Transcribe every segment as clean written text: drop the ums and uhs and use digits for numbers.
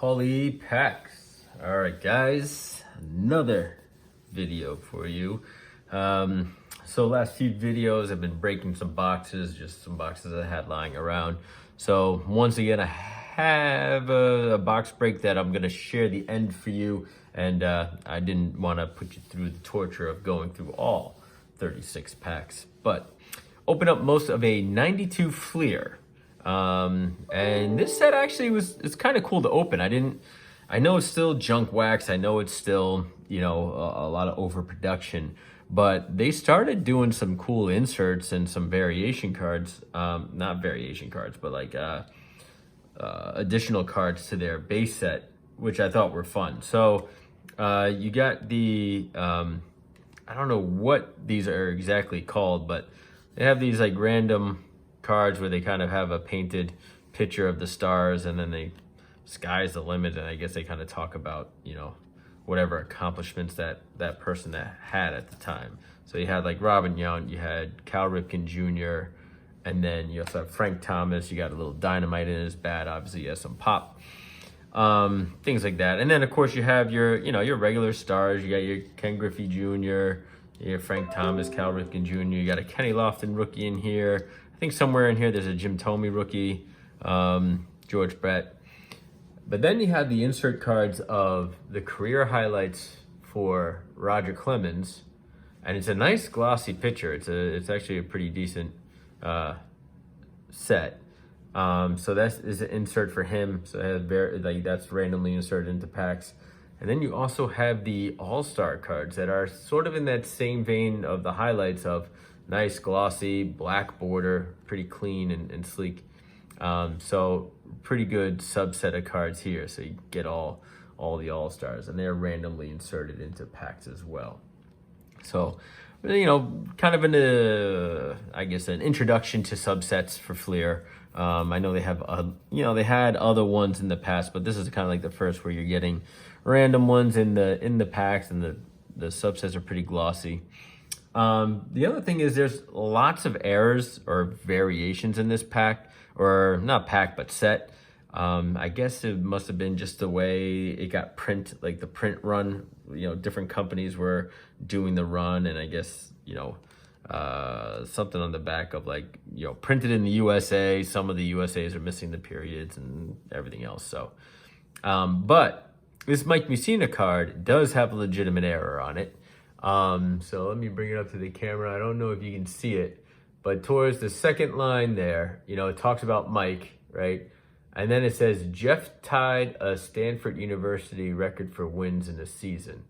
Holy packs. All right, guys, another video for you. So last few videos I've been breaking some boxes, just some boxes I had lying around. So once again, I have a box break that I'm gonna share the end for you. And I didn't wanna put you through the torture of going through all 36 packs, but open up most of a 92 Fleer. And this set actually it's kind of cool to open. I know it's still junk wax. I know it's still, a lot of overproduction, but they started doing some cool inserts and some variation cards, not variation cards, but like, additional cards to their base set, which I thought were fun. So, you got the, I don't know what these are exactly called, but they have these like random cards where they kind of have a painted picture of the stars, and then sky's the limit, and I guess they kind of talk about whatever accomplishments that person that had at the time. So you had like Robin Yount, you had Cal Ripken Jr., and then you also have Frank Thomas. You got a little dynamite in his bat, obviously he has some pop, things like that. And then of course you have your your regular stars. You got your Ken Griffey Jr., your Frank Thomas, Cal Ripken Jr., you got a Kenny Lofton rookie in here. I think somewhere in here there's a Jim Thome rookie, George Brett. But then you have the insert cards of the career highlights for Roger Clemens, and it's a nice glossy picture. It's actually a pretty decent set. So that is an insert for him. So that's randomly inserted into packs. And then you also have the All-Star cards that are sort of in that same vein of the highlights of nice glossy black border, pretty clean and sleek. So pretty good subset of cards here. So you get all the All-Stars, and they're randomly inserted into packs as well. So, kind of an introduction to subsets for Fleer. I know they have, they had other ones in the past, but this is kind of like the first where you're getting random ones in the packs, and the subsets are pretty glossy. The other thing is there's lots of errors or variations in this pack, or not pack, but set. I guess it must have been just the way it got like the print run, different companies were doing the run, and I guess, something on the back of like, printed in the USA. Some of the USAs are missing the periods and everything else. So, but this Mike Mussina card does have a legitimate error on it. So let me bring it up to the camera. I don't know if you can see it, but towards the second line there, it talks about Mike, right? And then it says, Jeff tied a Stanford University record for wins in a season.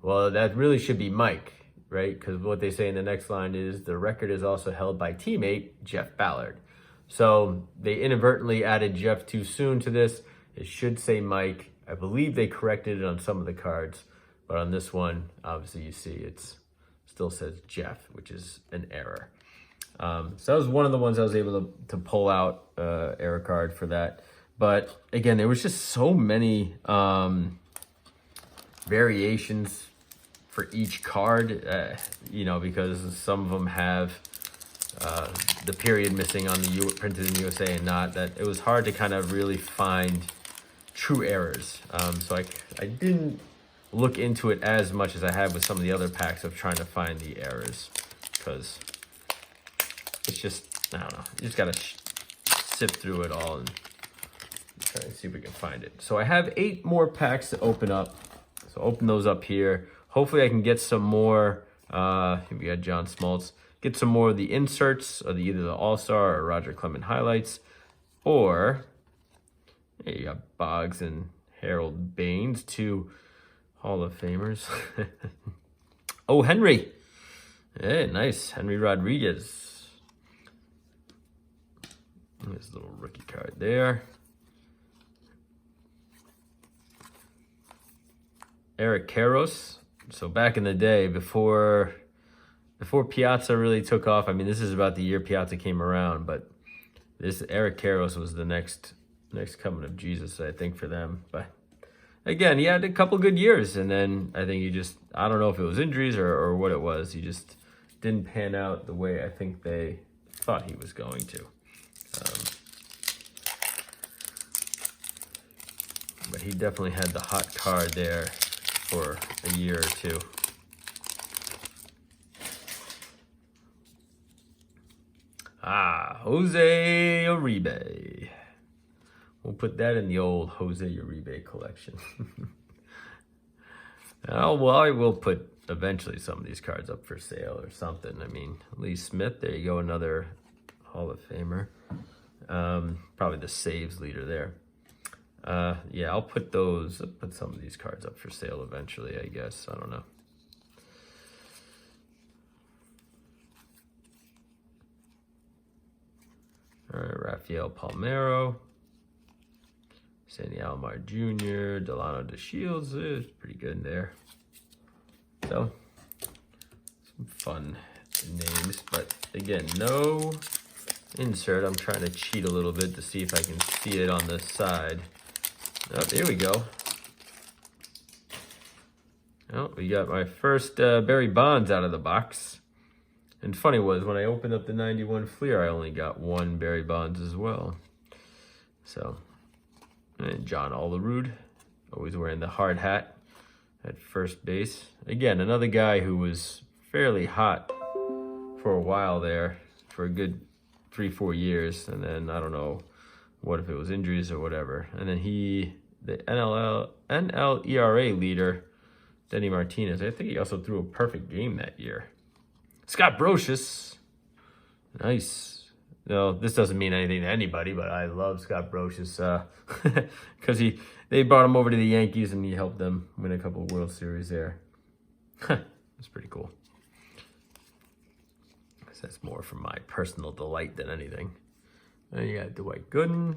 Well, that really should be Mike, right? Because what they say in the next line is the record is also held by teammate Jeff Ballard. So they inadvertently added Jeff too soon to this. It should say Mike. I believe they corrected it on some of the cards, but on this one, obviously you see it still says Jeff, which is an error. So that was one of the ones I was able to pull out, error card for that. But again, there was just so many variations for each card, because some of them have the period missing on the printed in USA and not, that it was hard to kind of really find true errors. So I didn't look into it as much as I have with some of the other packs of trying to find the errors, because it's just, I don't know, you just gotta sift through it all and try and see if we can find it. So I have 8 more packs to open up. So open those up here. Hopefully I can get some more, here we got John Smoltz, get some more of the inserts of either the All-Star or Roger Clemens highlights, or here you got Boggs and Harold Baines, 2 Hall of Famers. Oh, Henry. Hey, nice. Henry Rodriguez. There's a little rookie card there. Eric Karros. So back in the day, before Piazza really took off, I mean, this is about the year Piazza came around, but this Eric Karros was the next coming of Jesus, I think, for them. But again, he had a couple good years, and then I think I don't know if it was injuries or what it was. He just didn't pan out the way I think they thought he was going to. But he definitely had the hot card there for a year or two. Jose Uribe. We'll put that in the old Jose Uribe collection. Oh, well, I will put eventually some of these cards up for sale or something. I mean, Lee Smith, there you go, another Hall of Famer. Probably the saves leader there. Yeah, I'll put some of these cards up for sale eventually, I guess. I don't know. All right, Rafael Palmeiro, Sandy Alomar Jr., Delano DeShields is pretty good there. So, some fun names, but again, no insert. I'm trying to cheat a little bit to see if I can see it on the side. Oh, here we go. Oh, we got my first Barry Bonds out of the box. And funny was, when I opened up the 91 Fleer, I only got one Barry Bonds as well. So, and John Olerud, always wearing the hard hat at first base. Again, another guy who was fairly hot for a while there, for a good 3-4 years. And then, I don't know what if it was injuries or whatever. And then the NL ERA leader, Denny Martinez, I think he also threw a perfect game that year. Scott Brocious, nice. No, this doesn't mean anything to anybody, but I love Scott Brocious because they brought him over to the Yankees and he helped them win a couple of World Series there. That's pretty cool. That's more for my personal delight than anything. And you got Dwight Gooden,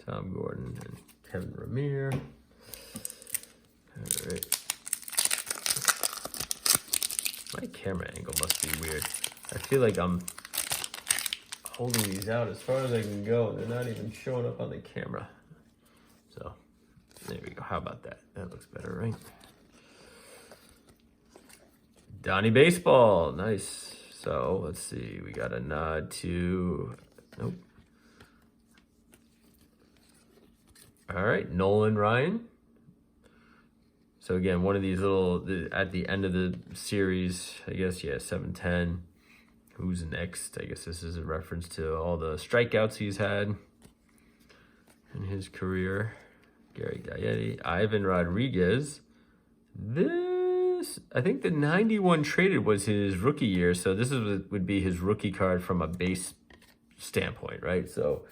Tom Gordon, and Kevin Ramir. All right. My camera angle must be weird. I feel like I'm holding these out as far as I can go, and they're not even showing up on the camera. So, there we go. How about that? That looks better, right? Donnie Baseball. Nice. So, let's see. We got a nod to... Nope. All right. Nolan Ryan. So again, one of these little, at the end of the series, I guess, yeah, 710. Who's next? I guess this is a reference to all the strikeouts he's had in his career. Gary Gaetti, Ivan Rodriguez. This, I think the 91 traded was his rookie year. So this would be his rookie card from a base standpoint, right? So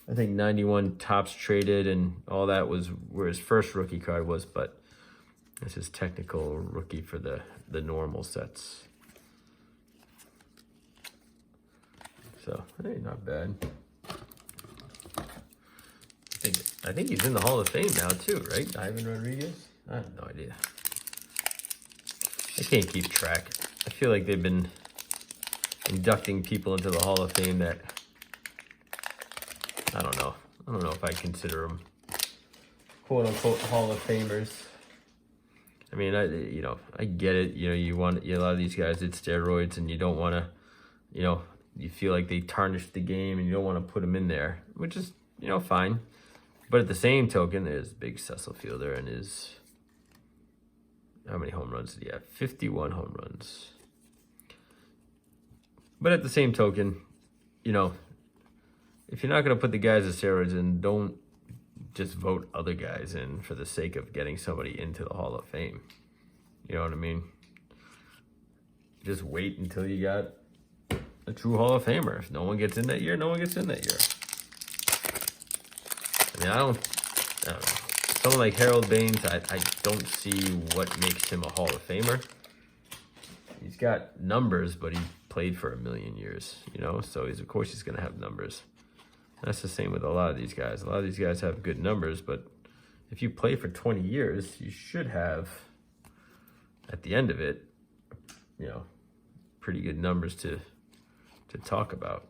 I think 91 tops traded and all that was where his first rookie card was, but this is technical rookie for the normal sets. So, hey, not bad. I think he's in the Hall of Fame now too, right? Ivan Rodriguez? I have no idea. I can't keep track. I feel like they've been inducting people into the Hall of Fame that I don't know. I don't know if I consider them quote unquote Hall of Famers. I mean, I get it. You want a lot of these guys did steroids, and you don't want to, you feel like they tarnished the game, and you don't want to put them in there, which is, fine. But at the same token, there's Big Cecil Fielder and how many home runs did he have? 51 home runs. But at the same token, if you're not going to put the guys with steroids in, don't just vote other guys in for the sake of getting somebody into the Hall of Fame. You know what I mean? Just wait until you got a true Hall of Famer. If no one gets in that year, no one gets in that year. I mean, I don't know. Someone like Harold Baines, I don't see what makes him a Hall of Famer. He's got numbers, but he played for 1,000,000 years, so of course he's going to have numbers. That's the same with a lot of these guys. A lot of these guys have good numbers, but if you play for 20 years, you should have, at the end of it, pretty good numbers to talk about.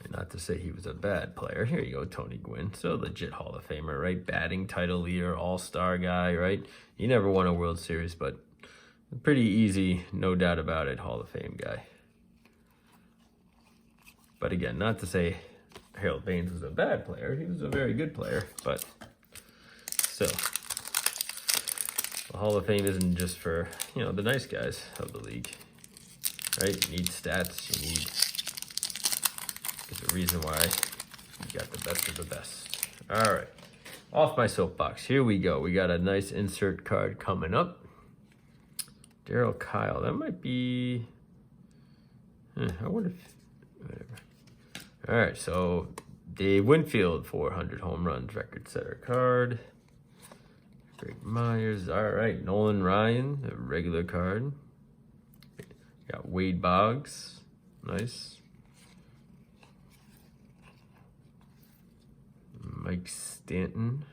And not to say he was a bad player. Here you go, Tony Gwynn. So legit Hall of Famer, right? Batting title leader, all-star guy, right? He never won a World Series, but Pretty easy, no doubt about it, Hall of Fame guy. But again, not to say Harold Baines was a bad player. He was a very good player, but still. The Hall of Fame isn't just for, you know, the nice guys of the league, right? You need stats, you need, there's a reason why you got the best of the best. All right, off my soapbox, here we go. We got a nice insert card coming up. Daryl Kyle, that might be, I wonder if, whatever. All right, so Dave Winfield, 400 home runs, record setter card. Greg Myers, all right. Nolan Ryan, a regular card. Got Wade Boggs, nice. Mike Stanton,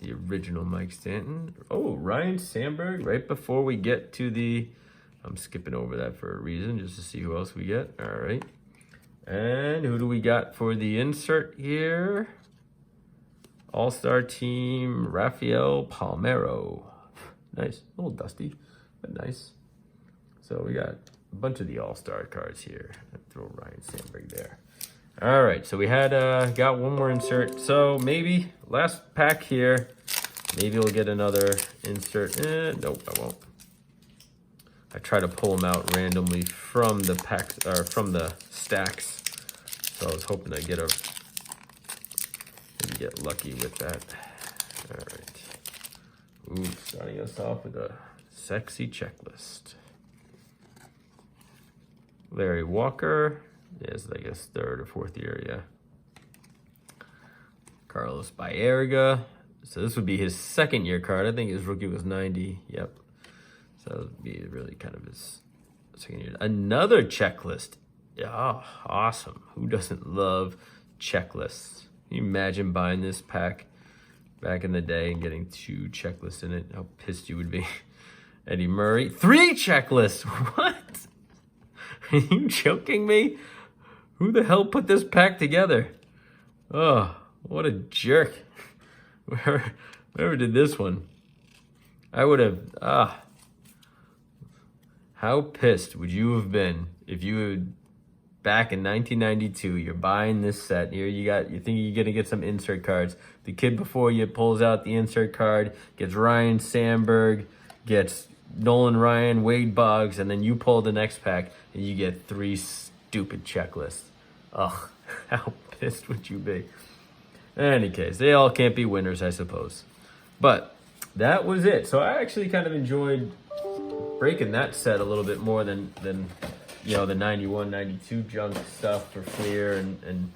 the original Mike Stanton. Oh, Ryan Sandberg, right before we get to the, I'm skipping over that for a reason, just to see who else we get. All right. And who do we got for the insert here? All-Star team, Rafael Palmeiro. Nice, a little dusty, but nice. So we got a bunch of the All-Star cards here. I'll throw Ryan Sandberg there. All right, so we had got one more insert. So maybe last pack here. Maybe we'll get another insert. Nope, I won't. I try to pull them out randomly from the packs or from the stacks. So I was hoping to get maybe get lucky with that. All right. Ooh, starting us off with a sexy checklist. Larry Walker. Yes, I guess third or fourth year, yeah. Carlos Baerga. So this would be his second year card. I think his rookie was 90. Yep. So that would be really kind of his second year. Another checklist. Oh, awesome. Who doesn't love checklists? Can you imagine buying this pack back in the day and getting 2 checklists in it? How pissed you would be. Eddie Murray. 3 checklists. What? Are you joking me? Who the hell put this pack together? Oh, what a jerk. Whoever did this one. I would have, how pissed would you have been if you had, back in 1992, you're buying this set, you think you're gonna get some insert cards. The kid before you pulls out the insert card, gets Ryan Sandberg, gets Nolan Ryan, Wade Boggs, and then you pull the next pack and you get 3 stupid checklists. Ugh, how pissed would you be? In any case, they all can't be winners, I suppose. But that was it. So I actually kind of enjoyed breaking that set a little bit more than you know, the 91, 92 junk stuff for Fleer and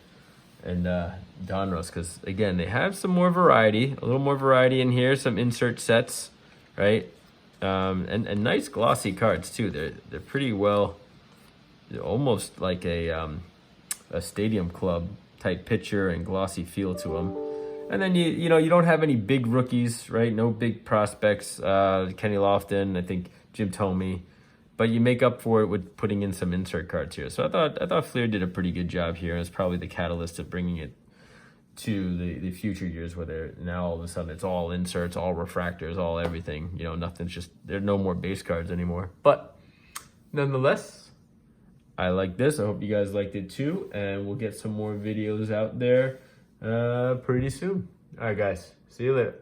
Donruss, because again, they have some more variety, a little more variety in here, some insert sets, right? And nice glossy cards too. They're pretty well, almost like a Stadium Club type picture and glossy feel to them. And then you know you don't have any big rookies, right? No big prospects. Kenny Lofton, I think Jim Thome, but you make up for it with putting in some insert cards here. So I thought Fleer did a pretty good job here. It's probably the catalyst of bringing it to the future years, where now all of a sudden it's all inserts, all refractors, all everything. You know, nothing's just, there are no more base cards anymore. But nonetheless, I like this. I hope you guys liked it too, and we'll get some more videos out there pretty soon. All right, guys. See you later.